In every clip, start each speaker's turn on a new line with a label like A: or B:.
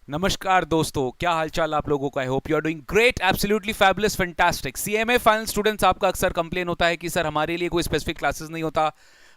A: नमस्कार दोस्तों, क्या हालचाल आप लोगों का। I hope you are doing great, absolutely fabulous, fantastic. CMA final students, आपका अक्सर कंप्लेन होता है कि सर हमारे लिए कोई स्पेसिफिक क्लासेस नहीं होता,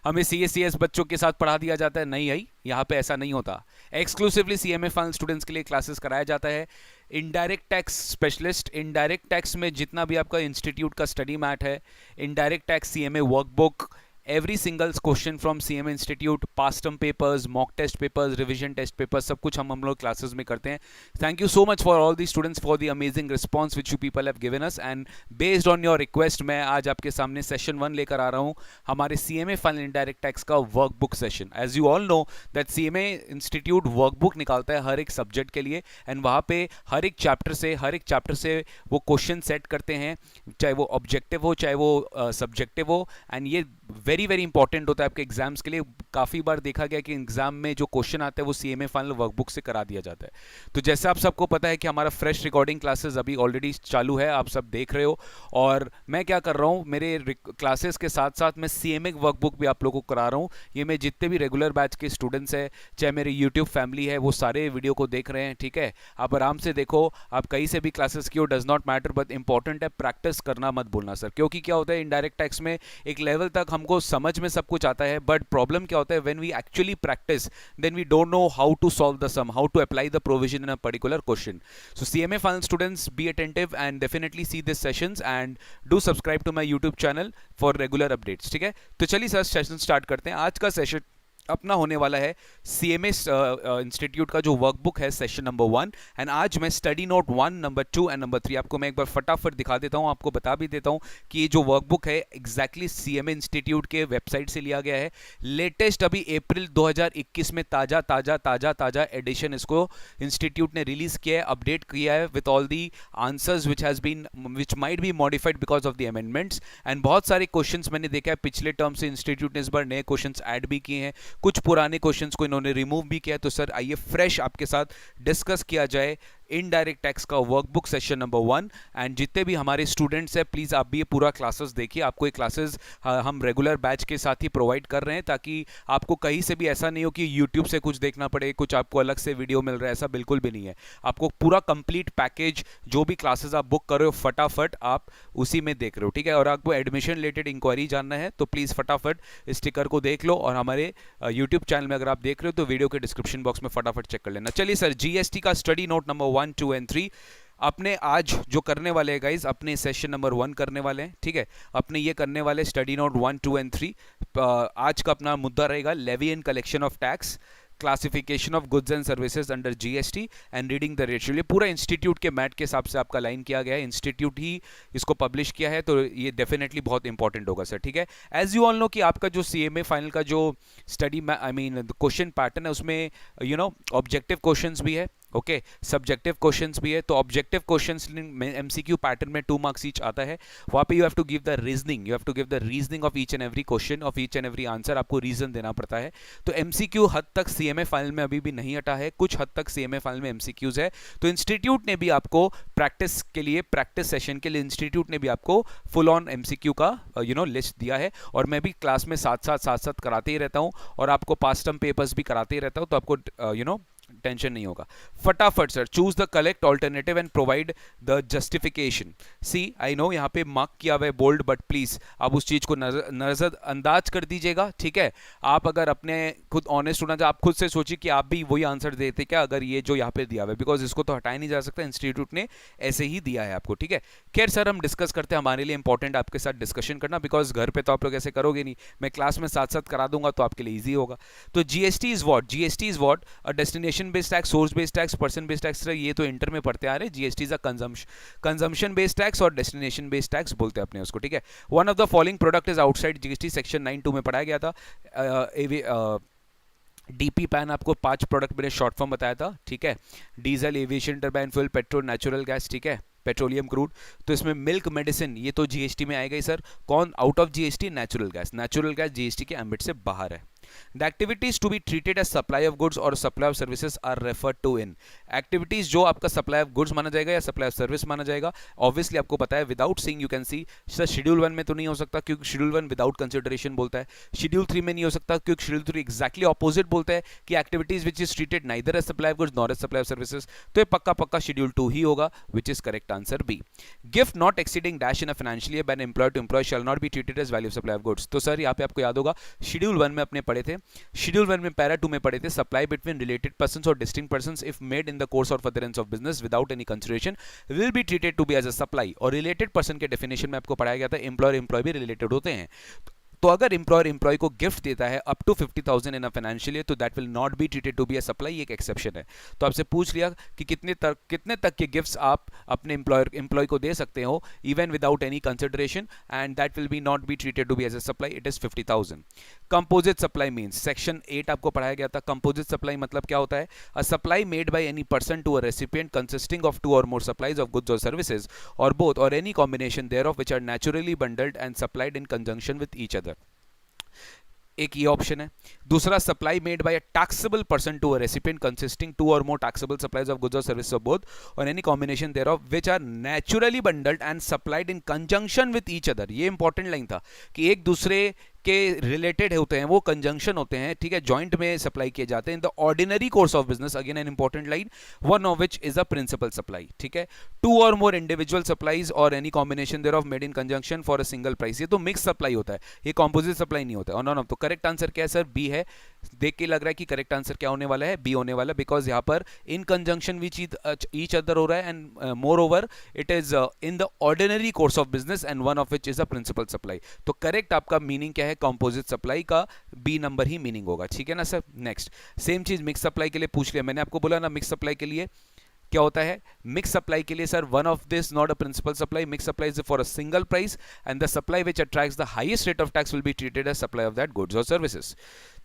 A: हमें सीएस बच्चों के साथ पढ़ा दिया जाता है। नहीं आई, यहाँ पे ऐसा नहीं होता। एक्सक्लूसिवली सीएमए फाइनल स्टूडेंट्स के लिए क्लासेस कराया जाता है। Indirect tax specialist, indirect tax में जितना भी आपका इंस्टीट्यूट का स्टडी मैट है, indirect tax CMA workbook, every single question from CM institute, past term papers, mock test papers, revision test papers, सब कुछ हम लोग क्लासेस में करते हैं। Thank you so much for all the students for the amazing response which you people have given us, and based on your request मैं आज आपके सामने सेशन 1 लेकर आ रहा हूँ, हमारे सीएमए फाइनल इनडायरेक्ट टैक्स का workbook session. As you all know that CMA institute workbook निकालता है हर एक सब्जेक्ट के लिए, एंड वहाँ पे हर एक चैप्टर से वो क्वेश्चन सेट करते हैं, चाहे वो ऑब्जेक्टिव हो चाहे वो सब्जेक्टिव हो। एंड ये वेरी वेरी इंपॉर्टेंट होता है आपके एग्जाम्स के लिए। काफ़ी बार देखा गया कि एग्जाम में जो क्वेश्चन आते हैं वो सीएमए फाइनल वर्कबुक से करा दिया जाता है। तो जैसे आप सबको पता है कि हमारा फ्रेश रिकॉर्डिंग क्लासेस अभी ऑलरेडी चालू है, आप सब देख रहे हो। और मैं क्या कर रहा हूँ, मेरे क्लासेस के साथ साथ मैं सीएमए वर्कबुक भी आप लोगों को करा रहा हूँ। ये मैं जितने भी रेगुलर बैच के स्टूडेंट्स हैं, चाहे मेरे यूट्यूब फैमिली है, वो सारे वीडियो को देख रहे हैं। ठीक है, आप आराम से देखो, आप कहीं से भी क्लासेस की हो, does not matter, but important है प्रैक्टिस करना मत भूलना सर। क्योंकि क्या होता है, इनडायरेक्ट टैक्स में एक लेवल तक हमको समझ में सब कुछ आता है, बट प्रॉब्लम क्या होता है, when we actually practice then we don't know how to solve the sum, how to apply the provision in a particular question. So CMA final students, be attentive and definitely see this sessions and do subscribe to my YouTube channel for regular updates. ठीक है, तो चलिए sir session start करते हैं। आज का session अपना होने वाला है सीएमए इंस्टीट्यूट का जो वर्कबुक है, सेशन नंबर 1। एंड आज मैं study note 1, number 2 and number 3 आपको मैं एक बार फटाफट दिखा देता हूं, आपको बता भी देता हूं कि ये जो वर्कबुक है एग्जैक्टली सीएमए इंस्टीट्यूट के वेबसाइट से लिया गया है। लेटेस्ट अभी अप्रैल 2021 में ताजा एडिशन इसको इंस्टीट्यूट ने रिलीज किया है, अपडेट किया है with all the answers which might be modified because of the amendments. And बहुत सारे क्वेश्चंस मैंने देखा है पिछले टर्म से इंस्टीट्यूट ने इस बार नए क्वेश्चंस ऐड भी किए हैं, कुछ पुराने क्वेश्चंस को इन्होंने रिमूव भी किया। तो सर आइए फ्रेश आपके साथ डिस्कस किया जाए इनडायरेक्ट टैक्स का वर्कबुक सेशन नंबर 1। एंड जितने भी हमारे स्टूडेंट्स हैं, प्लीज़ आप भी ये पूरा क्लासेस देखिए। आपको ये क्लासेस हम रेगुलर बैच के साथ ही प्रोवाइड कर रहे हैं, ताकि आपको कहीं से भी ऐसा नहीं हो कि यूट्यूब से कुछ देखना पड़े, कुछ आपको अलग से वीडियो मिल रहा है, ऐसा बिल्कुल भी नहीं है। आपको पूरा कंप्लीट पैकेज, जो भी क्लासेस आप बुक कर रहे हो, फटाफट आप उसी में देख रहे हो। ठीक है, और आपको एडमिशन रिलेटेड इंक्वायरी जानना है तो प्लीज़ फटाफट स्टिकर को देख लो, और हमारे यूट्यूब चैनल में अगर आप देख रहे हो तो वीडियो के डिस्क्रिप्शन बॉक्स में फटाफट चेक कर लेना। चलिए सर, जीएसटी का स्टडी नोट नंबर 1, 2 एंड 3 अपने आज जो करने वाले हैं गाइज, अपने सेशन नंबर 1 करने वाले हैं। ठीक है, अपने ये करने वाले स्टडी नोट 1, 2 एंड 3। आज का अपना मुद्दा रहेगा levy and collection of tax, classification of goods and services under GST and reading the ratio. ये पूरा इंस्टीट्यूट के मैट के हिसाब से आपका लाइन किया गया है, इंस्टीट्यूट ही इसको पब्लिश किया है, तो ये डेफिनेटली बहुत इंपॉर्टेंट होगा सर। ठीक है, एज यू ऑल नो कि आपका जो सीएमए फाइनल का जो study I mean question pattern है, उसमें ऑब्जेक्टिव क्वेश्चंस भी है, ओके, सब्जेक्टिव क्वेश्चंस भी है। तो ऑब्जेक्टिव क्वेश्चंस में एमसीक्यू पैटर्न में 2 मार्क्स ईच आता है। वहाँ पे you have to give the reasoning, you have to give the reasoning of each and every question, of each and every answer, आपको रीजन देना पड़ता है। तो एमसीक्यू हद तक सीएमए फाइनल में अभी भी नहीं हटा है, कुछ हद तक सीएमए फाइनल में एमसीक्यूज है। तो इंस्टीट्यूट ने भी आपको प्रैक्टिस के लिए, प्रैक्टिस सेशन के लिए इंस्टीट्यूट ने भी आपको फुल ऑन एमसीक्यू का लिस्ट दिया है। और मैं भी क्लास में साथ साथ कराते ही रहता हूँ, और आपको पास्ट टर्म पेपर्स भी कराते ही रहता हूँ, तो आपको टेंशन नहीं होगा। फटाफट sir, choose the correct alternative and provide the justification. See I know यहाँ पे मार्क किया हुआ है बोल्ड, बट प्लीज आप उस चीज को नजरअंदाज कर दीजिएगा। ठीक है, आप अगर अपने खुद ऑनेस्ट होना, आप खुद से सोचिए कि आप भी वही आंसर देते क्या अगर ये जो यहाँ पे दिया हुआ है, बिकॉज इसको तो हटाया नहीं जा सकता, इंस्टीट्यूट ने ऐसे ही दिया है आपको। ठीक है, खैर सर हम डिस्कस करते हैं, हमारे लिए इंपॉर्टेंट आपके साथ डिस्कशन करना, बिकॉज घर पे तो आप लोग ऐसे करोगे नहीं, मैं क्लास में साथ साथ करा दूंगा तो आपके लिए ईजी होगा। तो GST is what, GST is what, a destination based tax, source based tax, person based tax, ये तो इंटर में पढ़ते आ रहे हैं। GST is a consumption based tax और डेस्टिनेशन बेस्ड टैक्स बोलते हैं अपने उसको। ठीक है, one of the following product is outside GST, section 9(2) में पढ़ाया गया था। डीपी पैन आपको 5 प्रोडक्ट मैंने शॉर्ट फॉर्म बताया था। ठीक है, diesel, aviation turbine fuel, petrol, natural gas, ठीक है, पेट्रोलियम क्रूड। तो इसमें मिल्क, मेडिसिन, ये तो जीएसटी में आएगा ही सर। कौन out of GST? Natural gas, natural gas GST के एम्बिट से बाहर है। The activities to be treated as supply of goods और supply of services are referred to in. Activities जो आपका सप्लाई ऑफ गुड्स माना जाएगा या सप्लाई ऑफ सर्विस माना जाएगा, ऑब्वियसली आपको पता है without seeing you can see. Sir schedule 1 में तो नहीं हो सकता क्योंकि शेड्यूल 1 विदाउट कंसिडरेशन बोलता है, शेड्यूल 3 में नहीं हो सकता क्योंकि शेड्यूल 3 एग्जैक्टली ऑपोजिट बोलता है कि activities which is treated neither as supply of goods nor as supply of services. तो ये पक्का पक्का शेड्यूल 2 ही होगा, which is correct answer B. Gift not exceeding dash in a financial year by an employer to employ shall not be treated as value of supply of goods. तो sir यहाँ पे आपको याद होगा शेड्यूल 1 में अपने पढ़े थे, शेड्यूल 1 में पैरा 2 में पढ़े थे, सप्लाई बिटवीन रिलेटेड पर्सन्स और distinct persons if made in the course और furtherance of business without any consideration will be treated to be as a supply. और रिलेटेड पर्सन के डेफिनेशन में आपको पढ़ाया गया था एम्प्लॉयर एम्प्लॉय भी रिलेटेड होते हैं। तो अगर एम्प्लॉयर एम्प्लॉय को गिफ्ट देता है up to 50,000 in a financial year तो that will not be treated to be a supply, एक एक्सेप्शन है। तो आपसे पूछ लिया कि कितने तक के गिफ्ट्स आप अपने एम्प्लॉय को दे सकते हो even without any consideration, and that will be not be treated to be as a supply, it is 50,000। Composite supply means section 8 आपको पढ़ाया गया था। कंपोजिट सप्लाई मतलब क्या होता है? A supply made by any person to a recipient consisting of 2 or more supplies of goods or services or both or any combination thereof which are naturally bundled and supplied in conjunction with each other। एक ये option है। दूसरा, supply made by a taxable person to a recipient consisting 2 or more taxable supplies of goods or services of both or any combination thereof which are naturally bundled and supplied in conjunction with each other। ये important line था कि एक दूसरे के related होते हैं, वो conjunction होते हैं, ठीक है, जॉइंट में सप्लाई किए जाते हैं in the ordinary course of business, again an important line, one of which is a principal supply, ठीक है। 2 or more individual supplies or any combination thereof made in conjunction for a single price, ये तो mix supply होता है, ये composite supply नहीं होता है। और नॉन ऑफ, तो करेक्ट आंसर क्या है सर? बी है। देख के लग रहा है कि करेक्ट आंसर क्या होने वाला है? बी होने वाला, बिकॉज यहाँ पर in conjunction which each other हो रहा है and moreover it is in the ordinary course of business and one of which is a principal supply. तो करेक्ट आपका मीनिंग क्या है? कॉम्पोजिट सप्लाई का बी नंबर ही मीनिंग होगा, ठीक है ना सर। नेक्स्ट, सेम चीज मिक्स सप्लाई के लिए पूछ लिया, मैंने आपको बोला ना मिक्स सप्लाई के लिए क्या होता है? मिक्स सप्लाई के लिए sir one of this not a principal supply, mix supply is for a single price and the supply which attracts the highest rate of tax will be treated as supply of that goods और services,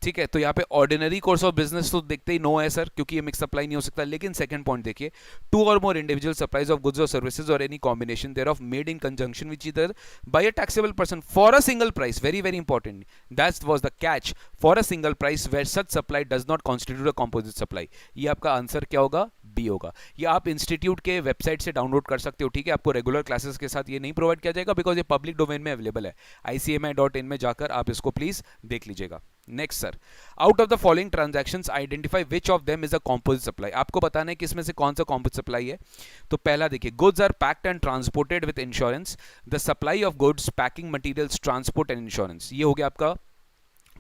A: ठीक है। तो यहाँ पे ordinary course of business तो देखते ही no है sir, क्योंकि ये मिक्स सप्लाई नहीं हो सकता। लेकिन सेकंड पॉइंट देखिए, 2 or more individual supplies of goods और services or any combination thereof made in conjunction which either by a taxable person for a single price, very very important, that was the catch, for a single price where such supply does not constitute a composite supply. ये आपका answer क्या होगा? B होगा। ये आप institute के website से download कर सकते हो, ठीक है। आपको रेगुलर क्लासेस के साथ ये नहीं प्रोवाइड किया जाएगा बिकॉज ये पब्लिक डोमेन में अवेलेबल है, icmi.in में जाकर आप इसको प्लीज देख लीजिएगा। Next sir, out of the following transactions identify which of them is a composite supply. आपको बताना है कि इसमें से कौन सा कॉम्पोजिट सप्लाई है। तो पहला देखिए, goods are packed and transported with insurance, the supply of goods, packing materials, transport and insurance. ये हो गया आपका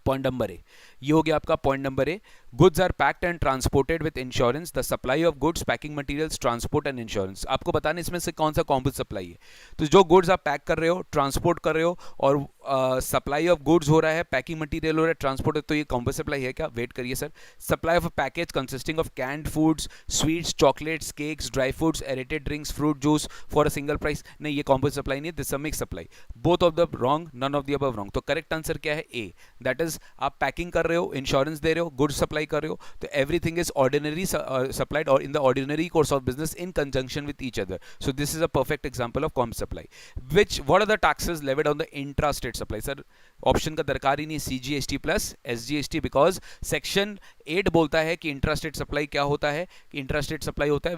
A: पॉइंट नंबर ए, ये हो गया आपका point number A. Goods are packed and transported with insurance, the supply of goods, packing materials, transport and insurance. आपको बताना इसमें से कौन सा कॉम्पोजिट सप्लाई है। तो जो गुड्स आप पैक कर रहे हो, ट्रांसपोर्ट कर रहे हो और सप्लाई ऑफ गुड्स हो रहा है, पैकिंग मटेरियल हो रहा है, ट्रांसपोर्ट है, तो ये कॉम्पोजिट सप्लाई है क्या? वेट करिए sir. Supply of a package consisting of canned foods, sweets, chocolates, cakes, dry fruits, aerated drinks, fruit juice for a single price, नहीं, ये कॉम्पोजिट सप्लाई नहीं है, this is a mix supply. Both of the wrong, none of the above wrong. तो correct answer क्या है? A, that is आप packing कर रहे हो, इंश्योरेंस दे रहे हो, गुड्स सप्लाई कर रहे हो, तो everything is ordinary supplied or in the ordinary course of business in conjunction with each other. So this is a perfect example of comp supply. What are the taxes levied on the intrastate supply? Sir, option का दरकार ही नहीं, CGST plus SGST, because section 8 बोलता है कि intrastate supply क्या होता है? कि इंट्रास्टेट सप्लाई होता है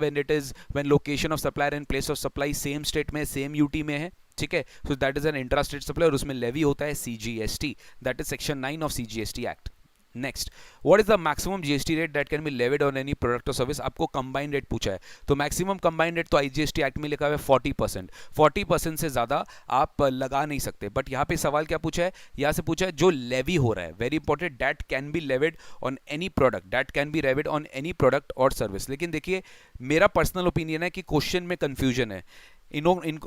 A: when location of supplier and place of supply same state में, same UT में है, ठीक है। So that is an intrastate supply और उसमें लेवी होता है CGST, that is section 9 of CGST Act. Next, what is the maximum GST rate that can be levied on any product और सर्विस। आपको कंबाइंड रेट पूछा है, तो maximum combined rate तो आईजीएसटी एक्ट में लिखा हुआ है 40%। 40% से ज्यादा आप लगा नहीं सकते। बट यहाँ पे सवाल क्या पूछा है? यहाँ से पूछा है जो लेवी हो रहा है, very important, that can be levied on any product, that can be levied on any product और सर्विस। लेकिन देखिए, मेरा पर्सनल ओपिनियन है कि क्वेश्चन में कंफ्यूजन है। In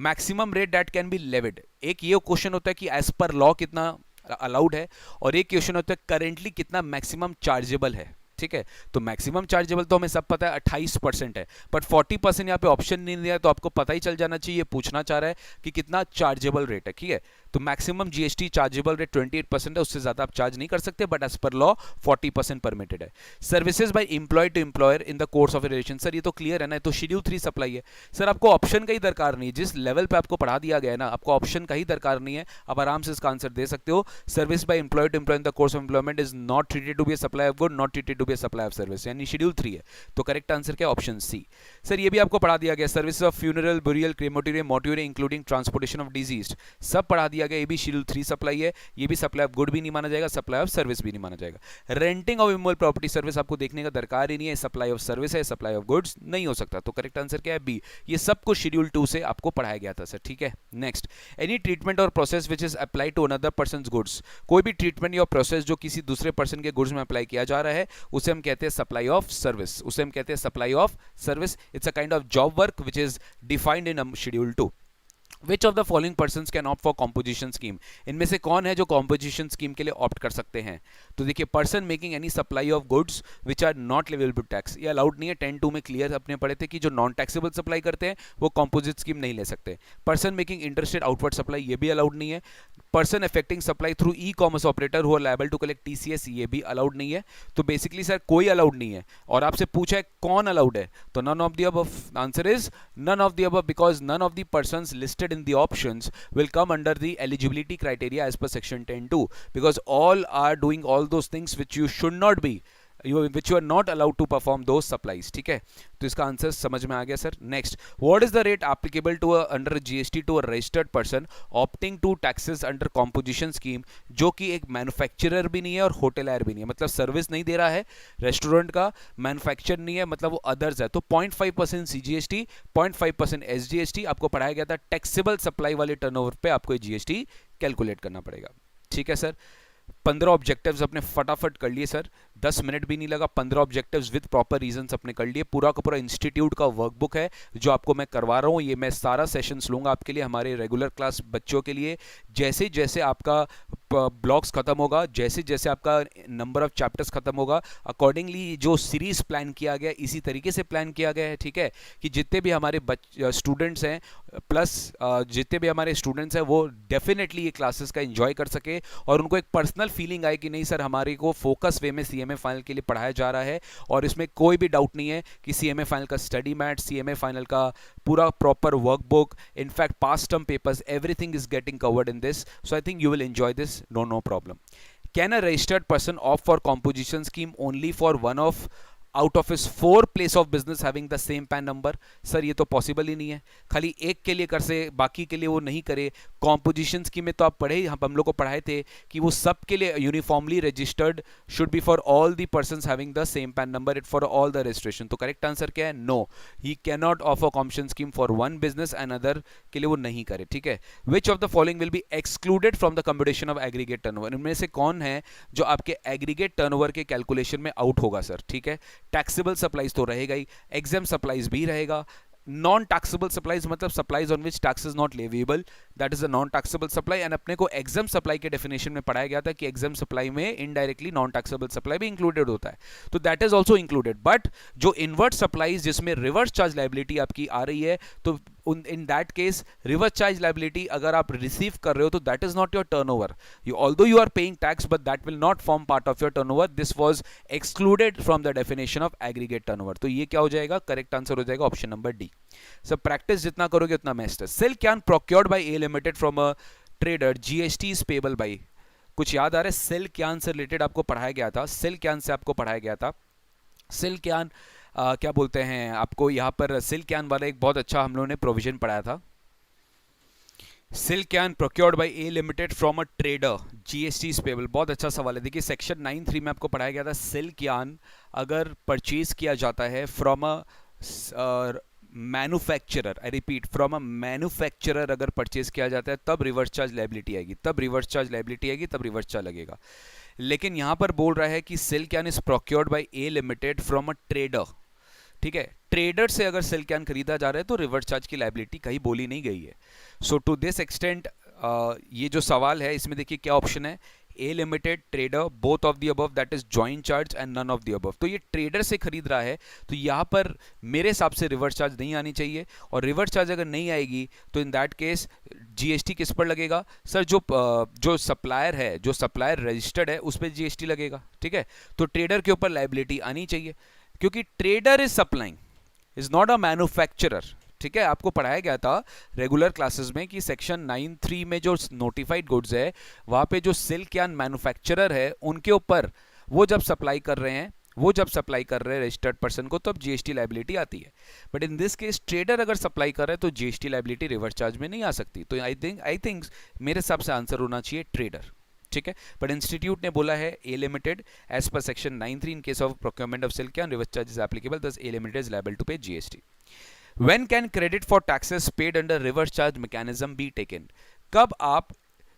A: maximum rate that can be levied, एक ये क्वेश्चन होता है कि एज पर लॉ कितना अलाउड है, और एक क्वेश्चन होता है करेंटली कितना मैक्सिमम चार्जेबल है, ठीक है। तो मैक्सिमम चार्जेबल तो हमें सब पता है 28% है, बट 40% यहाँ पे ऑप्शन नहीं दिया, तो आपको पता ही चल जाना चाहिए, पूछना चाह रहा है कि कितना चार्जेबल रेट है, ठीक है। तो मैक्सिमम जीएसटी चार्जेबल रेट 28% है, उससे ज्यादा आप चार्ज नहीं कर सकते, but as per law 40% permitted है। Services by employ to employer in the course of relation, sir ये तो क्लियर है ना, तो शेड्यूल 3 सप्लाई है सर, आपको ऑप्शन का ही दरकार नहीं, जिस लेवल पे आपको पढ़ा दिया गया है ना, आपको ऑप्शन का ही दरकार नहीं है, आप आराम से इसका आंसर दे सकते हो। Service by employ to employ in the course of employment is not treated to be supply of good, not treated to be supply of service, यानी शेड्यूल 3 है। तो करेक्ट आंसर क्या, ऑप्शन सी। सर ये भी आपको पढ़ा दिया गया, service of funeral, burial, crematorium, mortuary including transportation of disease, सब पढ़ा दिया गया, ये भी शेड्यूल 3 सप्लाई है, ये भी सप्लाई ऑफ गुड भी नहीं माना जाएगा, सप्लाई ऑफ सर्विस भी नहीं माना जाएगा। Renting of immovable property service आपको देखने का दरकार ही नहीं है, सप्लाई ऑफ सर्विस है, सप्लाई ऑफ गुड्स नहीं हो सकता, तो करेक्ट आंसर क्या है, बी। ये सब कुछ शेड्यूल 2 से आपको पढ़ाया गया था सर, ठीक है। नेक्स्ट, एनी ट्रीटमेंट और process which is apply to another persons goods, कोई भी ट्रीटमेंट या प्रोसेस जो किसी दूसरे पर्सन के गुड्स में अप्लाई किया जा रहा है, उसे हम कहते हैं सप्लाई ऑफ सर्विस, उसे हम कहते हैं supply of service. It's a kind of job work which is defined in schedule 2। Which of the following persons can opt for composition scheme, इनमें से कौन है जो कॉम्पोजिशन स्कीम के लिए ऑप्ट कर सकते हैं। तो देखिए, person making any supply of goods which are not leviable tax, ये अलाउड नहीं है, 10(2) में क्लियर अपने पढ़े थे कि जो नॉन टैक्सेबल सप्लाई करते हैं वो कॉम्पोजिट स्कीम नहीं ले सकते। Person making interstate outward supply, ये भी अलाउड नहीं है। Person affecting supply through e commerce operator who are liable to collect TCS, ये भी अलाउड नहीं है। तो बेसिकली सर कोई अलाउड नहीं है, और आपसे पूछा है कौन अलाउड है, तो none of the above, answer is none of the above, because none of the persons listed in the options will come under the eligibility criteria as per section 10(2), because all are doing all those things which you should not be, which you are not allowed to perform those supplies, ठीक है। तो इसका answer समझ में आ गया sir. Next, what is the rate applicable to under GST to a registered person opting to taxes under composition scheme, जो कि एक मैन्युफैक्चरर भी नहीं है और होटलियर भी नहीं है, मतलब सर्विस नहीं दे रहा है रेस्टोरेंट का, मैन्युफैक्चर नहीं है, मतलब वो अदर्स है। तो 0.5% सीजीएसटी, 0.5% एसजीएसटी आपको पढ़ाया गया था, टैक्सेबल सप्लाई वाले टर्नओवर पे आपको जीएसटी कैलकुलेट करना पड़ेगा, ठीक है सर। 15 ऑब्जेक्टिव्स अपने फटाफट कर लिए सर, 10 मिनट भी नहीं लगा, 15 ऑब्जेक्टिव्स विद प्रॉपर रीजंस अपने कर लिए। पूरा का पूरा इंस्टीट्यूट का वर्कबुक है जो आपको मैं करवा रहा हूँ, ये मैं सारा सेशंस लूंगा आपके लिए, हमारे रेगुलर क्लास बच्चों के लिए। जैसे जैसे आपका ब्लॉक्स खत्म होगा, जैसे जैसे आपका नंबर ऑफ चैप्टर्स खत्म होगा, अकॉर्डिंगली जो सीरीज प्लान किया गया इसी तरीके से प्लान किया गया है, ठीक है, कि जितने भी हमारे स्टूडेंट्स हैं प्लस जितने भी हमारे स्टूडेंट्स हैं वो डेफिनेटली ये क्लासेस का एंजॉय कर सके और उनको एक पर्सनल फीलिंग आए कि नहीं सर हमारे को फोकस वे में सीएमए फाइनल के लिए पढ़ाया जा रहा है, और इसमें कोई भी डाउट नहीं है कि सीएमए फाइनल का स्टडी मैट, सीएमए फाइनल का पूरा proper workbook, in fact past term papers, everything is getting covered in this, so I think you will enjoy this, no problem. Can a registered person opt for composition scheme only for one of out of इस 4 place of business having the same PAN number? Sir ये तो possible ही नहीं है, खाली एक के लिए कर से बाकी के लिए वो नहीं करे। कॉम्पोजिशन स्कीम में तो आप पढ़े, हम लोग को पढ़ाए थे कि वो सब के लिए uniformly registered should be for all the persons having the same PAN number, it for all the registration. तो करेक्ट आंसर क्या है? No, he can not offer composition scheme for one business and other के लिए वो नहीं करे, ठीक है। Which of the following will be excluded from the computation of aggregate turnover? इनमें से कौन है जो आपके एग्रीगेट टर्नओवर के कैलकुलेशन में आउट होगा सर, ठीक है। टैक्सेबल सप्लाईज तो रहेगा ही, एग्जाम सप्लाईज भी रहेगा, नॉन टैक्सेबल सप्लाईज मतलब supplies on which tax is not leviable, that is a non taxable supply. And अपने को एग्जाम सप्लाई के डेफिनेशन में पढ़ाया गया था कि एग्जाम सप्लाई में इनडायरेक्टली नॉन टैक्सेबल सप्लाई भी इंक्लूडेड होता है, तो that is also included. But जो इनवर्ट सप्लाईज जिसमें रिवर्स चार्ज लायबिलिटी आपकी आ रही है, तो in that case reverse charge liability अगर आप रिसीव कर रहे हो तो that is not your turnover, although you are paying tax but that will not form part of your turnover, this was excluded from the definition of aggregate turnover। तो ये क्या हो जाएगा? करेक्ट आंसर हो जाएगा ऑप्शन नंबर डी। सब practice जितना करोगे उतना बेस्ट है। Sale can procured by a limited from a trader, GST is payable by, कुछ याद आ रहा है? सेल कैन से रिलेटेड आपको पढ़ाया गया था, सेल कैन से आपको पढ़ाया गया था। सेल कैन क्या बोलते हैं आपको यहाँ पर, सेल कैन वाला एक बहुत अच्छा हम लोगों ने प्रोविजन पढ़ाया था। Sale can procured by a limited from a trader, GST is payable, बहुत अच्छा सवाल है। देखिए सेक्शन 9(3) में आपको पढ़ाया गया था, सेल कैन अगर परचेज किया जाता है from a manufacturer, I repeat from a manufacturer अगर परचेज किया जाता है तब रिवर्स चार्ज लायबिलिटी आएगी, तब रिवर्स चार्ज लायबिलिटी आएगी, तब रिवर्स चार्ज लगेगा। लेकिन यहां पर बोल रहा है कि sale can is procured by a limited from a trader, ठीक है। ट्रेडर से अगर सेल कैन खरीदा जा रहा है तो रिवर्स चार्ज की लायबिलिटी कहीं बोली नहीं गई है। सो टू दिस एक्सटेंट ये जो सवाल है इसमें देखिए क्या ऑप्शन है, A limited, trader, both of the above, that is joint charge and none of the above. तो ये ट्रेडर से खरीद रहा है, तो यहाँ पर मेरे हिसाब से रिवर्स चार्ज नहीं आनी चाहिए, और रिवर्स चार्ज अगर नहीं आएगी तो इन दैट केस जीएसटी किस पर लगेगा सर? जो सप्लायर है, जो सप्लायर रजिस्टर्ड है, उस पर जीएसटी लगेगा, ठीक है। तो ट्रेडर के ऊपर लायबिलिटी आनी चाहिए, क्योंकि trader is supplying, is not a manufacturer, ठीक है। आपको पढ़ाया गया था रेगुलर क्लासेस में कि सेक्शन 9(3) में जो नोटिफाइड गुड्स है, वहां पे जो सिल्क यार्न मैन्युफैक्चरर है, उनके ऊपर वो जब सप्लाई कर रहे हैं रजिस्टर्ड पर्सन को, तो अब जीएसटी लायबिलिटी आती है। But in this case trader अगर सप्लाई कर रहे हैं तो जीएसटी लायबिलिटी रिवर्स चार्ज में नहीं आ सकती। तो आई थिंक मेरे हिसाब से आंसर होना चाहिए ट्रेडर, ठीक है। बट इंस्टीट्यूट ने बोला है A limited as per section 9(3) in case of procurement of silk yarn reverse charge is applicable, thus A limited is liable to pay GST. When can credit for taxes paid under reverse charge mechanism be taken? कब आप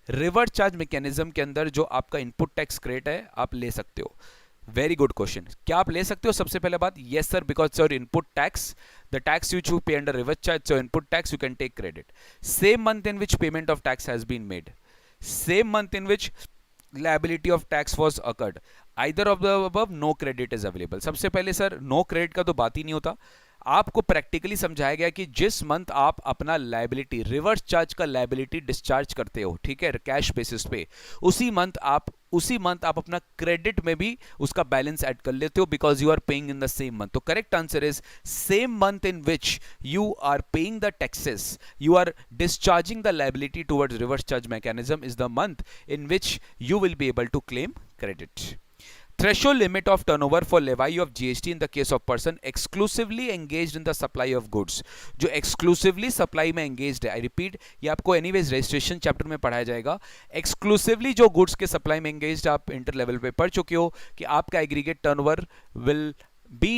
A: reverse charge mechanism के अंदर जो आपका input tax credit है आप ले सकते हो? Very good question. क्या आप ले सकते हो? सबसे पहले बात, yes sir, because your input tax, the tax which you pay under reverse charge, so input tax you can take credit. Same month in which payment of tax has been made, same month in which liability of tax was occurred, either of the above, no credit is available. सबसे पहले sir no credit का तो बात ही नहीं होता। आपको practically समझाया गया कि जिस मंथ आप अपना लायबिलिटी, रिवर्स चार्ज का लायबिलिटी डिस्चार्ज करते हो, ठीक है, कैश बेसिस पे, उसी मंथ आप अपना क्रेडिट में भी उसका बैलेंस ऐड कर लेते हो, because you are paying in the same month. तो correct answer is same month in which you are paying the taxes, you are discharging the liability towards reverse charge mechanism is the month in which you will be able to claim credit. Threshold limit of turnover for levy of GST in the case of person exclusively engaged in the supply of goods. जो exclusively supply में engaged है, I repeat, ये आपको anyways registration chapter में पढ़ाया जाएगा। exclusively जो goods के supply में engaged आप इंटर लेवल पे पढ़ चुके हो कि आपका aggregate turnover will be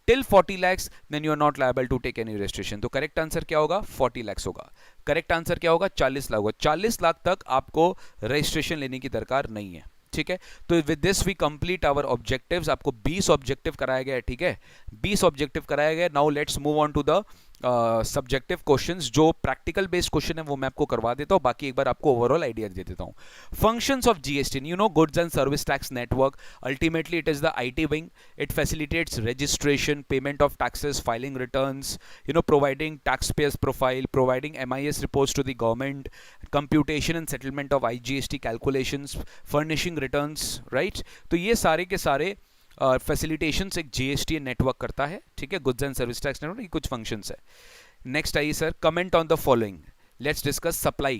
A: till 40 lakhs, then you are not liable to take any registration. तो करेक्ट आंसर क्या होगा? 40 lakhs होगा। करेक्ट आंसर क्या होगा? 40 लाख होगा। 40 लाख तक आपको रजिस्ट्रेशन लेने की दरकार नहीं है, ठीक है। तो with this we complete our objectives. आपको 20 ऑब्जेक्टिव कराया गया है, ठीक है, 20 ऑब्जेक्टिव कराया गया। Now let's move on to the subjective questions. जो प्रैक्टिकल बेस्ड क्वेश्चन है वो मैं आपको करवा देता हूं, बाकी एक बार आपको ओवरऑल आइडिया दे देता हूं। Functions of GST, you know, goods and service tax network, ultimately it is the IT wing. It facilitates registration, payment of taxes, filing returns, you know, providing taxpayers profile, providing MIS reports to the government, computation and settlement of IGST calculations, furnishing returns, right? तो ये सारे के सारे फैसिलिटेशंस एक GST network करता है, ठीक है, goods and service tax network, ये कुछ फंक्शंस है। नेक्स्ट आइए sir, comment on the following. Let's discuss supply.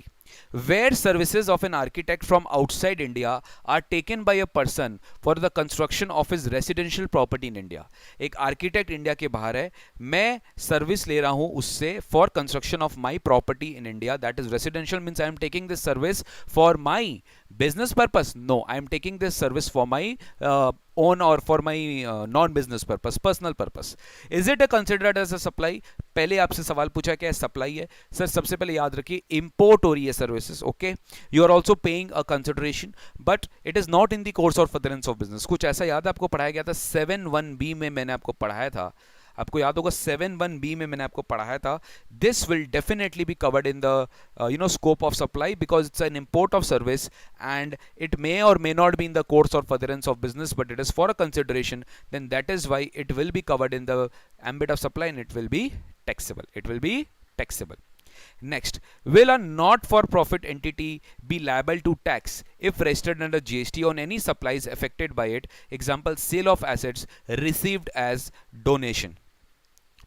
A: Where services of an architect from outside India are taken by a person for the construction of his residential property in India. एक architect India के बाहर है, मैं service ले रहा हूं उससे for construction of my property in India, that is residential, means I am taking this service for my business purpose. No, I am taking this service for my own or for my non-business purpose, personal purpose. Is it considered as a supply? पहले आपसे सवाल पूछा क्या है supply है sir? सबसे पहले याद रखिए इंपोर्ट हो रही है services, okay, you are also paying a consideration, but it is not in the course और फर्दरेंस ऑफ बिजनेस। कुछ ऐसा याद आपको पढ़ाया गया था 7(1)(b) में, मैंने आपको पढ़ाया था, आपको याद होगा 7(1)(b) में मैंने आपको पढ़ाया था। This will definitely be covered in the scope of supply, because it's an import of service and it may or may not be in the course और furtherance of business, but it is for a consideration, then that is why it will be covered in the ambit of supply and it will be taxable. It will be taxable. Next, will a not-for-profit entity be liable to tax if registered under GST on any supplies affected by it? Example, sale of assets received as donation.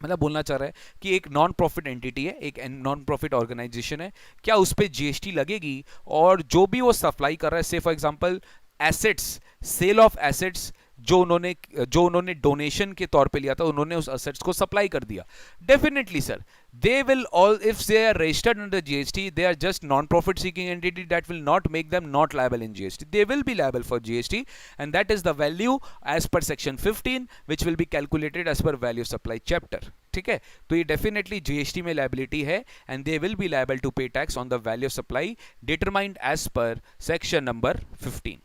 A: मतलब बोलना चाह रहा है कि एक non profit entity है, एक non profit organisation है, क्या उस पर जीएसटी लगेगी? और जो भी वो सप्लाई कर रहा है, say for example assets, sale of assets जो उन्होंने डोनेशन के तौर पे लिया था, उन्होंने उस एसेट्स को सप्लाई कर दिया, definitely sir they will all, if they are registered under GST, they are just non-profit seeking entity, that will not make them not liable in GST. They will be liable for GST, and that is the value as per section 15, which will be calculated as per value supply chapter. ठीक है, तो ये definitely GST में liability है, and they will be liable to pay tax on the value of supply determined as per section number 15.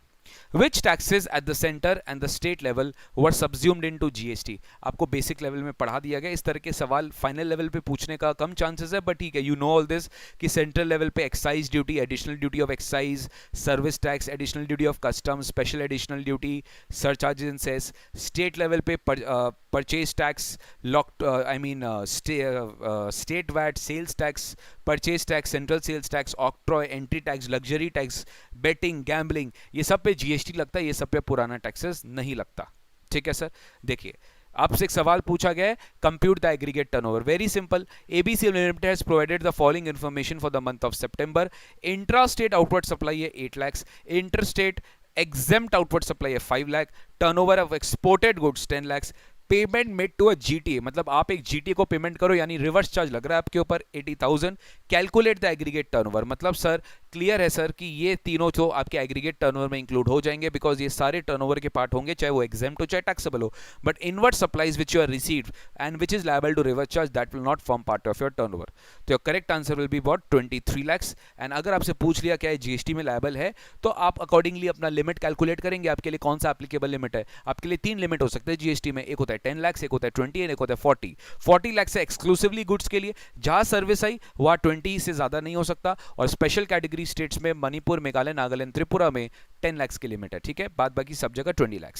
A: which taxes at the center and the state level were subsumed into GST। आपको basic level में पढ़ा दिया गया, इस तरह के सवाल final level पे पूछने का कम चांसेस है, बट ठीक है, यू नो ऑल दिस कि सेंट्रल लेवल पे excise duty, additional duty of excise, service tax, additional duty of custom, special additional duty, surcharges and cess. State level पे purchase tax, lock I mean state VAT, sales tax, purchase tax, central sales tax, octroi, entry tax, luxury tax, betting, gambling, ये सब पे GST लगता है, ये सब पे पुराना टैक्सेस नहीं लगता। ठीक है सर, देखिए आपसे एक सवाल पूछा गया है, compute the aggregate turnover. Very simple, ABC limited has provided the following information for the month of September. Intra state outward supply है 8 lakh, inter state exempt outward supply है 5 lakh, turnover of exported goods 10 lakh, payment made to a GTA, मतलब आप एक GTA को payment करो यानी reverse charge लग रहा है आपके ऊपर 80,000। कैलकुलेट द एग्रीगेट टर्नओवर, मतलब सर क्लियर है सर कि ये तीनों जो आपके एग्रीगेट टर्नओवर में इंक्लूड हो जाएंगे, बिकॉज ये सारे टर्नओवर के पार्ट होंगे, चाहे वो एग्जेम्प्ट हो चाहे टैक्सेबल हो। But inward supplies which you are received and which is liable to reverse charge that will not form part of your turnover. तो your correct answer will be about 23 lakh. And अगर आपसे पूछ लिया क्या है जीएसटी में liable है, तो आप अकॉर्डिंगली अपना लिमिट कैलकुलेट करेंगे, आपके लिए कौन सा एप्लीकेबल लिमिट है। आपके लिए 3 लिमिट हो सकते हैं जीएसटी में, एक होता है 10 लाख, एक होता है 20 एंड एक होता है 40 लाख से एक्सक्लूसिवली गुड्स के लिए, जहां सर्विस आई वहां 20 से ज्यादा नहीं हो सकता, और स्पेशल कैटेगरी स्टेट्स में मणिपुर, मेघालय, नागालैंड, त्रिपुरा में 10 लाख की लिमिट है। ठीक है, बाद बाकी सब जगह 20 lakh.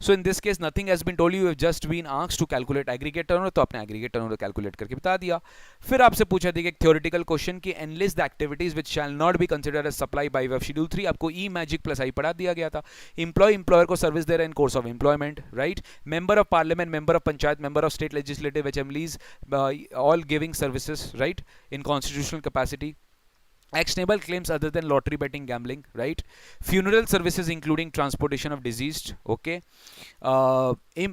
A: So in this case nothing has been told you, have just been asked to calculate aggregate turnover, तो आपने aggregate turnover कैलकुलेट करके बता दिया। फिर आपसे पूछा था एक theoretical question कि enlist the activities which shall not be considered as supply by way of schedule 3, आपको e magic plus i पढ़ा दिया गया था। employee employer को सर्विस दे रहा है in course of employment, right? member of parliament, member of panchayat, member of state legislative assemblies, all giving services, right, in constitutional capacity। actionable claims other than lottery, betting, gambling, right? funeral services including transportation of deceased, okay?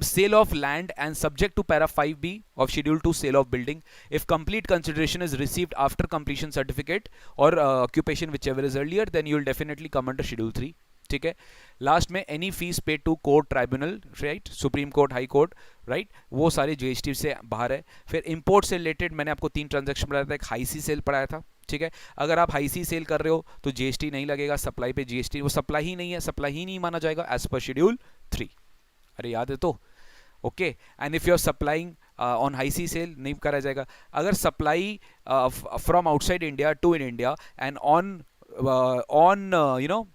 A: Sale of land and subject to para 5b of schedule 2 sale of building if complete consideration is received after completion certificate or occupation whichever is earlier, then you will definitely come under schedule 3। ठीक है, last में any fees paid to court, tribunal, right, supreme court, high court, right, वो सारे GST से बाहर है। फिर import से रिलेटेड मैंने आपको 3 ट्रांजैक्शन पढ़ाया था, एक हाई सी सेल पढ़ाया था। ठीक है, अगर आप हाई सी सेल कर रहे हो तो जीएसटी नहीं लगेगा, सप्लाई पे जीएसटी, वो सप्लाई ही नहीं है, सप्लाई ही नहीं माना जाएगा एज पर शेड्यूल 3। अरे याद है तो, okay. And if you are supplying on high sea sale नहीं करा जाएगा। अगर supply from outside India to in India and on you know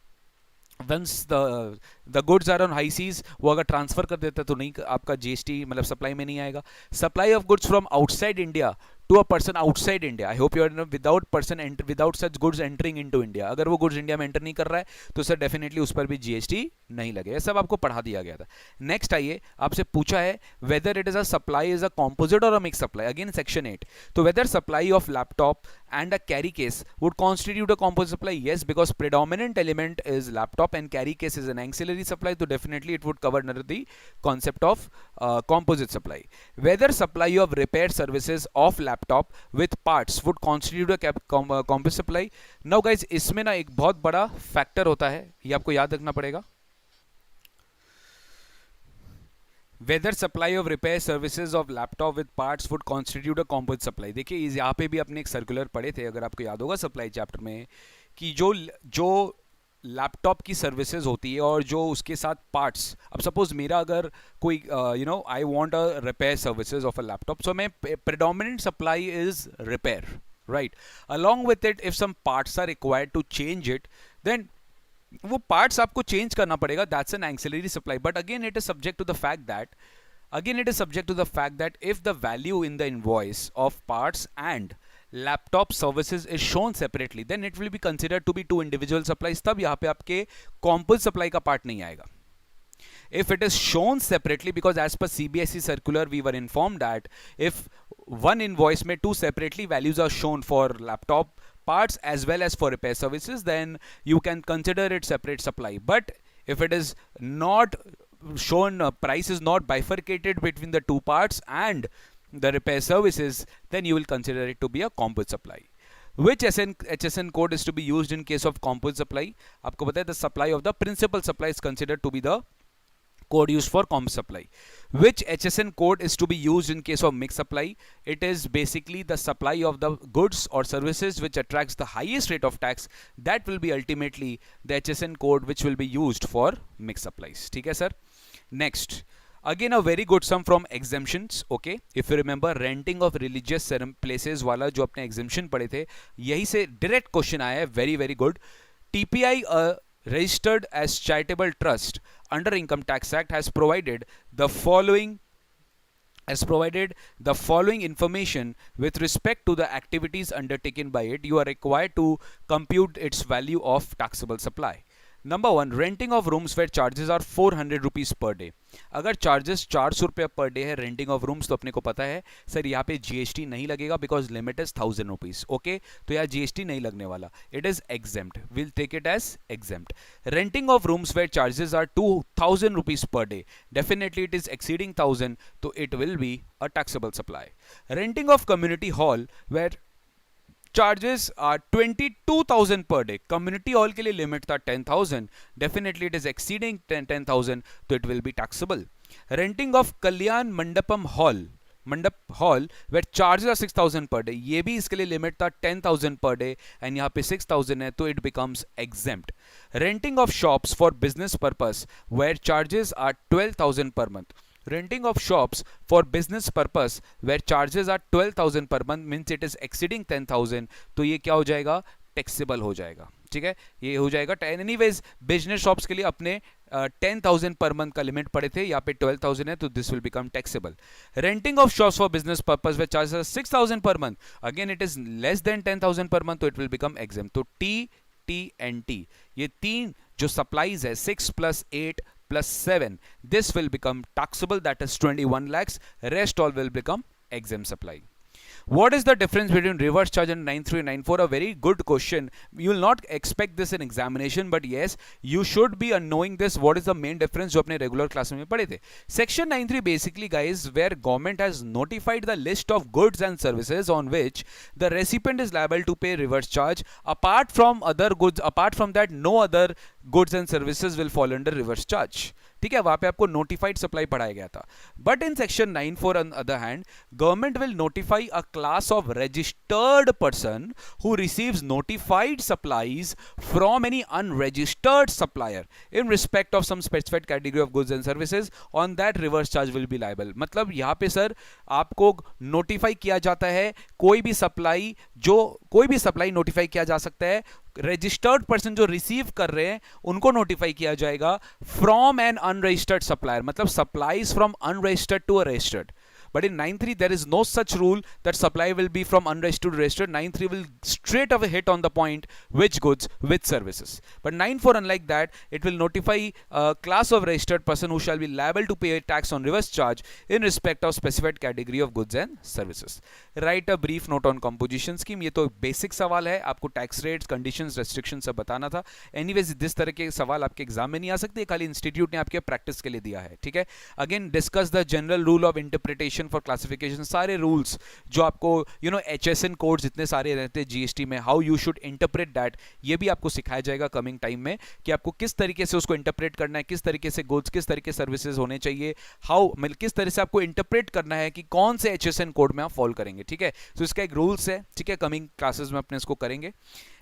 A: once the goods are on high seas, वो अगर ट्रांसफर कर देता है तो नहीं, आपका जीएसटी मतलब सप्लाई में नहीं आएगा। Supply of goods from outside India to a person outside India, I hope you are without person without such goods entering into India, अगर वो गुड्स इंडिया में एंटर नहीं कर रहा है तो सर डेफिनेटली उस पर भी जीएसटी नहीं लगेगा। सब आपको पढ़ा दिया गया था। नेक्स्ट आइए, आपसे पूछा है whether it is a supply is a composite or a mix supply, again section 8। तो whether supply of laptop and a carry case would constitute a composite supply, yes, because predominant element is laptop and carry case is an ancillary supply, so definitely it would cover under the concept of composite supply। whether supply of repair services of laptop with parts would constitute a composite supply। now guys, इसमें ना एक बहुत बड़ा factor होता है, ये आपको याद रखना पड़ेगा। whether supply of repair services of laptop with parts would constitute a composite supply। देखिए यहाँ पे भी अपने एक सर्कुलर पढ़े थे, अगर आपको याद होगा सप्लाई चैप्टर में, कि जो लैपटॉप की सर्विसेज होती है और जो उसके साथ पार्ट्स, अब सपोज मेरा अगर कोई you know I want a repair services of a laptop, so मैं predominant supply is repair, right, along with it if some parts are required to change it, then वो पार्ट्स आपको change करना पड़ेगा, that's an ancillary supply. But again it is subject to the fact that if the value in the invoice of parts and laptop services is shown separately, then it will be considered to be 2 individual supplies। तब यहाँ पे आपके composite supply का part नहीं आएगा। if it is shown separately, because as per CBSE circular we were informed that if one invoice में 2 separately values are shown for laptop parts as well as for repair services, then you can consider it separate supply। but if it is not shown, price is not bifurcated between the 2 parts and the repair services, then you will consider it to be a composite supply। which HSN code is to be used in case of composite supply? आपको पता है the supply of the principal supply is considered to be the code used for comp supply. Which HSN code is to be used in case of mixed supply? It is basically the supply of the goods or services which attracts the highest rate of tax. That will be ultimately the HSN code which will be used for mixed supplies. ठीक है sir? Next, again a very good sum from exemptions. Okay, if you remember renting of religious places वाला जो अपने exemption पढ़े थे, यही से direct question आया है. Very very good. TPI registered as charitable trust under Income Tax Act has provided the following information with respect to the activities undertaken by it. You are required to compute its value of taxable supply. Number one, renting of rooms where charges are 400 rupees per day. अगर charges 400 रुपये per day है renting of rooms, तो अपने को पता है sir यहाँ पे जीएसटी नहीं लगेगा because limit is 1000 rupees. Okay, तो यहाँ जीएसटी नहीं लगने वाला, it is exempt. Will take it as exempt. Renting of rooms where charges are 2000 rupees per day, definitely it is exceeding 1000, तो it will be a taxable supply. Renting of community hall where charges are 22,000 per day. Community hall के लिए limit था 10,000. Definitely it is exceeding 10,000, so it will be taxable. Renting of Kalyan Mandapam mandap hall where charges are 6000 per day, ये भी इसके लिए limit था 10,000 per day and यहाँ पे 6000 है, तो it becomes exempt. Renting of shops for business purpose where charges are 12,000 per month. Renting of shops for business purpose where charges are 12,000 per month means it is exceeding 10,000, तो ये क्या हो जाएगा? Taxable हो जाएगा. ठीक है, ये हो जाएगा. एनीवेज बिजनेस शॉप्स के लिए अपने 10,000 पर मंथ का लिमिट पड़े थे, यहाँ पे 12,000 है, तो this will become taxable. Renting of shops for business purpose where charges are 6,000 per month, again it is less than 10,000 per month, तो इट विल बिकम एग्जेम्प्ट. तो टी एंड टी, ये तीन जो सप्लाईज है 6 + 8 + 7, this will become taxable, that is 21 lakhs. Rest all will become exempt supply. What is the difference between reverse charge and 93 and 94? A very good question. You will not expect this in examination, but yes, you should be knowing this. What is the main difference जो अपने regular class में पढ़े थे. Section 93 basically, guys, where government has notified the list of goods and services on which the recipient is liable to pay reverse charge. Apart from other goods, apart from that, no other goods and services will fall under reverse charge. ठीक है, वहां पे आपको notified supply पढ़ाया गया था. But in section 94 on other hand, government will notify a class of registered person who receives notified supplies from any unregistered supplier in respect of some specified category of goods and services. On that reverse charge will be liable. मतलब यहाँ पे sir आपको notify किया जाता है, कोई भी supply notify किया जा सकता है. रजिस्टर्ड पर्सन जो रिसीव कर रहे हैं उनको नोटिफाई किया जाएगा फ्रॉम एन अनरजिस्टर्ड सप्लायर, मतलब supplies from unregistered to a registered. But in 93 there is no such rule that supply will be from unregistered to registered. 93 will straight away hit on the point which goods, which services. But 94, unlike that, it will notify a class of registered person who shall be liable to pay tax on reverse charge in respect of specified category of goods and services. Write a brief note on composition scheme. ये तो basic सवाल है, आपको tax rates, conditions, restrictions सब बताना था. Anyways, this तरह के सवाल आपके एग्जाम में नहीं आ सकते, खाली इंस्टीट्यूट ने आपके प्रैक्टिस के लिए दिया है. ठीक है, again discuss the general rule of interpretation for classification. सारे रूल्स जो आपको HSN कोड्स इतने सारे रहते हैं जीएसटी में, how you should interpret that, ये भी आपको सिखाया जाएगा कमिंग टाइम में कि आपको किस तरीके से उसको इंटरप्रेट करना है, किस तरीके से गुड्स, किस तरीके सर्विसेज होने चाहिए, किस तरह से आपको इंटरप्रेट करना है कि कौन से HSN कोड में आप फॉलो करेंगे. ठीक है, तो इसका एक रूल्स है. ठीक है, कमिंग क्लासेस में अपने इसको करेंगे.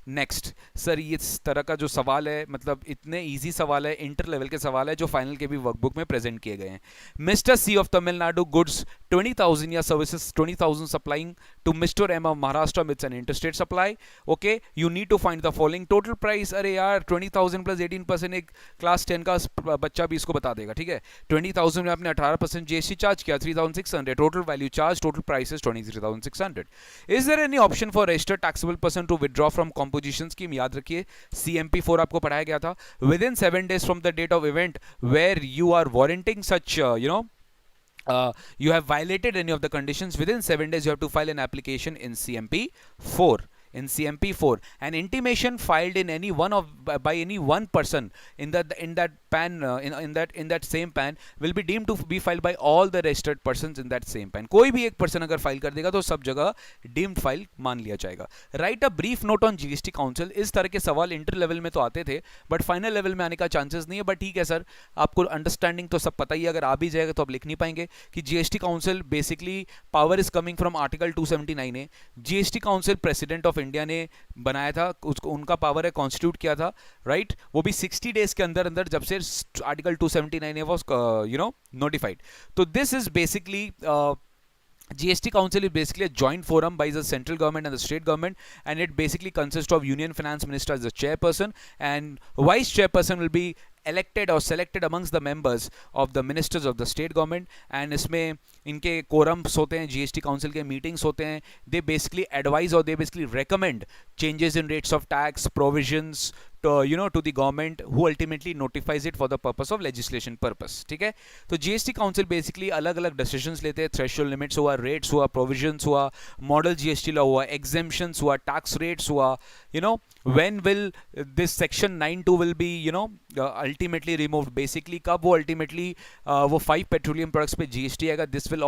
A: नेक्स्ट सर, इस तरह का जो सवाल है, मतलब इतने इजी सवाल है, इंटर लेवल के सवाल है जो फाइनल के भी वर्कबुक में प्रेजेंट किए गए हैं. Mister C of Tamil Nadu goods 20,000 या services 20,000 supplying to mister M of Maharashtra, it's an interstate supply. Okay, you need to find the following total price. अरे यार 20,000 + 18%, एक क्लास 10 का बच्चा भी इसको बता देगा. ठीक है, 20,000 में आपने 18% जीएसटी चार्ज किया, 3,600. Total value charge, total price is 23,600. Is there any option for registered taxable person to withdraw from composition scheme? याद रखिए CMP4 आपको पढ़ाया गया था. Within 7 days from the date of event where you are warranting such you have violated any of the conditions, within 7 days you have to file an application in CMP4. in CMP4, an intimation filed in any one of by any one person in that PAN in that same PAN will be deemed to be filed by all the registered persons in that same PAN. कोई भी एक person अगर file कर देगा तो सब जगह deemed file मान लिया जाएगा. Right a brief note on GST council. इस तरह के सवाल इंटर लेवल में तो आते थे बट फाइनल लेवल में आने का चांसेस नहीं है. बट ठीक है सर, आपको अंडरस्टैंडिंग तो सब पता ही है. अगर आ भी जाएगा तो आप लिख नहीं पाएंगे कि GST council basically power is coming from article 279 A. GST council president of India ने बनाया था, उसको उनका पावर है, कॉन्स्टिट्यूट किया था. राइट, वो भी 60 डेज के अंदर अंदर जब से article 279 A was notified. So this is basically GST Council is basically a joint forum by the central government and the state government, and it basically consists of Union Finance Minister as the chairperson, and vice chairperson will be elected or selected amongst the members of the ministers of the state government. And इसमें इनके quorums होते हैं, GST Council के meetings होते हैं. They basically advise or they basically recommend changes in rates of tax, provisions to the government, who ultimately notifies it for the purpose of legislation purpose. ठीक है, तो GST Council basically अलग अलग decisions लेते हैं. threshold limits हुआ, rates हुआ, provisions हुआ, model GST law हुआ, exemptions हुआ, tax rates हुआ, when will this section 92 will be ultimately removed. basically कब वो ultimately वो 5 petroleum products पे GST आएगा. this will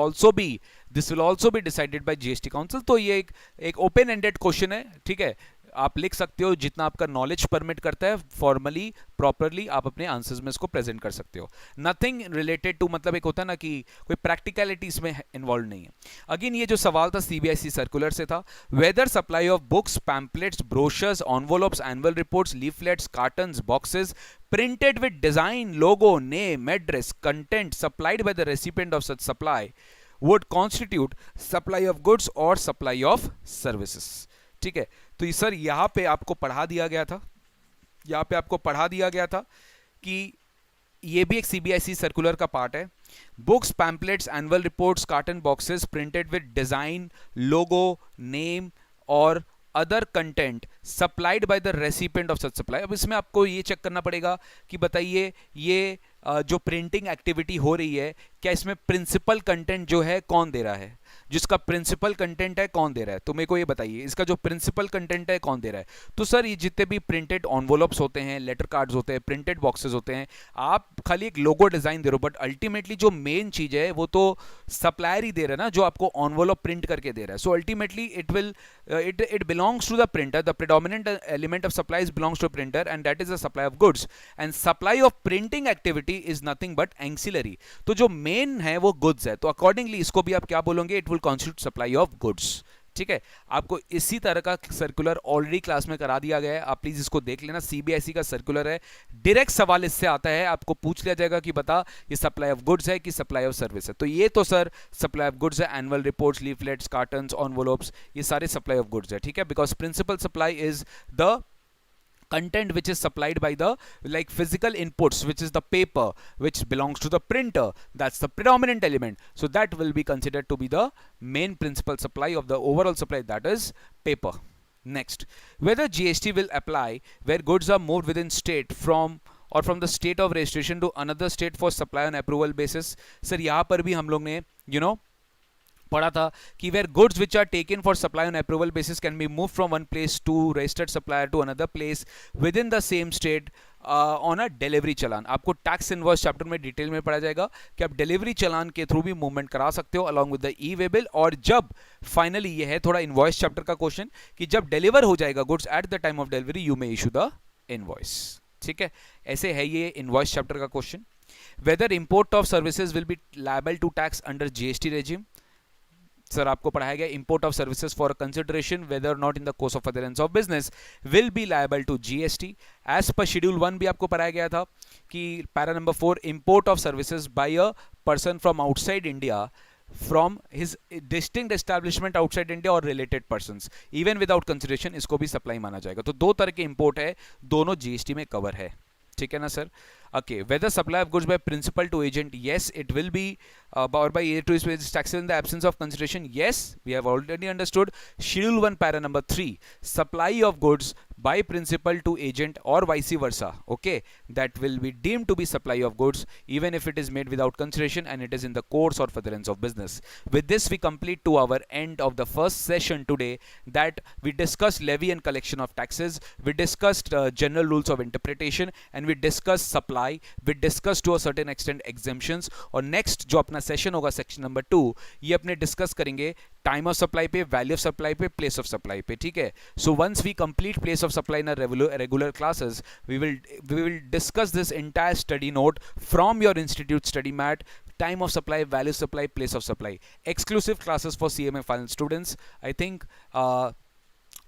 A: also be decided by GST Council. तो ये एक open ended question है. ठीक है, आप लिख सकते हो जितना आपका नॉलेज परमिट करता है, फॉर्मली प्रॉपरली आप अपने आंसर्स में इसको प्रेजेंट कर सकते हो. नथिंग रिलेटेड टू, मतलब एक होता है ना कि कोई प्रैक्टिकलिटी इसमें इन्वॉल्व नहीं है. अगेन ये जो सवाल था सीबीएसई सर्कुलर से था. Whether supply of books, pamphlets, brochures, envelopes, annual reports, leaflets, cartons, boxes printed with design, logo, name, address, content supplied by the recipient of such supply would constitute supply of goods or supply of services. ठीक है, तो sir यहाँ पे आपको पढ़ा दिया गया था कि ये भी एक सीबीएसई सर्कुलर का पार्ट है. Books, pamphlets, annual reports, carton boxes printed with design, logo, name or other content supplied by the recipient of such supply. अब इसमें आपको ये चेक करना पड़ेगा कि बताइए ये जो प्रिंटिंग एक्टिविटी हो रही है, क्या इसमें प्रिंसिपल कंटेंट जो है कौन दे रहा है, जिसका प्रिंसिपल कंटेंट है कौन दे रहा है. तो मेरे को ये बताइए इसका जो प्रिंसिपल कंटेंट है कौन दे रहा है. तो सर ये जितने भी प्रिंटेड एनवेलप्स होते हैं, लेटर कार्ड्स होते हैं, प्रिंटेड बॉक्सेस होते हैं, आप खाली एक लोगो डिजाइन दे रहे हो बट अल्टीमेटली जो मेन चीज है वो तो सप्लायर ही दे रहा है ना, जो आपको एनवेलप प्रिंट करके दे रहा है. So ultimately it belongs to the printer. The predominant element of supplies belongs to a printer, and that is the supply of goods. And supply of printing activity is nothing but ancillary. तो जो main है वो goods है, तो accordingly इसको भी आप क्या बोलोगे, it will constitute supply of goods. ठीक है, आपको इसी तरह का सर्कुलर ऑलरेडी क्लास में करा दिया गया है, आप प्लीज इसको देख लेना. सीबीएसई का सर्कुलर है, डायरेक्ट सवाल इससे आता है, आपको पूछ लिया जाएगा कि बता ये सप्लाई ऑफ गुड्स है कि सप्लाई ऑफ सर्विस है. तो ये तो सर सप्लाई ऑफ गुड्स है. Annual reports, leaflets, cartons, envelopes, ये सारे सप्लाई ऑफ गुड्स है. ठीक है, because principal supply is the content which is supplied by the physical inputs, which is the paper which belongs to the printer. That's the predominant element, so that will be considered to be the main principal supply of the overall supply, that is paper. Next, whether GST will apply where goods are moved within state from the state of registration to another state for supply on approval basis. Sir यहाँ पर भी हम लोग ने पढ़ा था कि where goods which are taken for supply on approval basis can be moved from one place to registered supplier to another place within the same state on a delivery चालान. आपको टैक्स इनवॉइस चैप्टर में detail में पढ़ा जाएगा कि आप delivery चालान के through भी movement करा सकते हो along with the e-way bill. और जब फाइनली ये है थोड़ा इनवॉइस चैप्टर का क्वेश्चन कि जब डिलीवर हो जाएगा goods at the time of delivery you may issue the invoice. ठीक है, ऐसे है ये इनवॉइस चैप्टर का question. Whether import of services will be liable to tax under GST regime. Sir आपको पढ़ाया गया import of services for consideration whether not in the course of furtherance of business will be liable to GST as per schedule 1 भी आपको पढ़ाया गया था कि para number 4 import of services by a person from outside India from his distinct establishment outside India or related persons even without consideration, इसको भी supply माना जाएगा. तो दो तरह के इंपोर्ट है, दोनों जीएसटी में कवर है. ठीक है ना sir. Okay, whether supply of goods by principal to agent, yes it will be or by year 2 is taxes in the absence of consideration. Yes, we have already understood. Schedule 1 para number 3, supply of goods by principal to agent or vice versa. Okay, that will be deemed to be supply of goods even if it is made without consideration and it is in the course or furtherance of business. With this we complete to our end of the first session today, that we discussed levy and collection of taxes, we discussed general rules of interpretation, and we discussed supply, we discussed to a certain extent exemptions. और next जो अपना session होगा section number 2, ये अपने discuss करेंगे time of supply पे, value of supply पे, place of supply पे. ठीक है, so once we complete place of supply in our regular classes, we will discuss this entire study note from your institute study mat: time of supply, value supply, place of supply. Exclusive classes for CMA final students. I think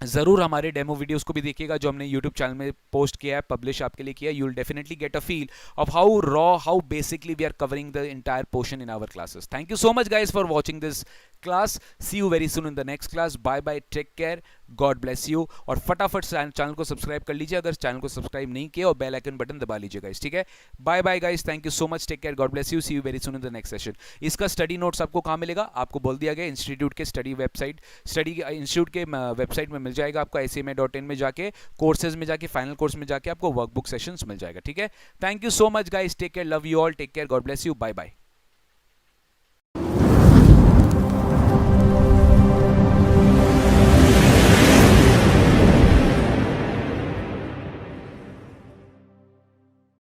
A: ज़रूर हमारे demo videos को भी देखिएगा जो हमने YouTube channel में post किया है, पब्लिश आपके लिए किया है. You will definitely get a feel of how raw, how basically we are covering the entire portion in our classes. Thank you so much guys for watching this class. See you very soon in the next class. Bye bye, take care, God bless you. और फटाफट channel को subscribe कर लीजिए अगर channel को subscribe नहीं किया, और बेल आइकन बटन दबा लीजिए गाइज. ठीक है, bye bye guys, thank you so much, take care, God bless you, see you very soon in the next session. इसका स्टडी नोट्स आपको कहाँ मिलेगा? आपको बोल दिया गया इंस्टीट्यूट के इंस्टीट्यूट के वेबसाइट में मिल जाएगा आपको. ICMA.in में जाके कोर्सेज में जाके फाइनल कोर्स में जाके आपको वर्कबुक सेशंस मिल जाएगा. ठीक है, thank you so much guys, take care, love you all, take care, God bless you, bye bye.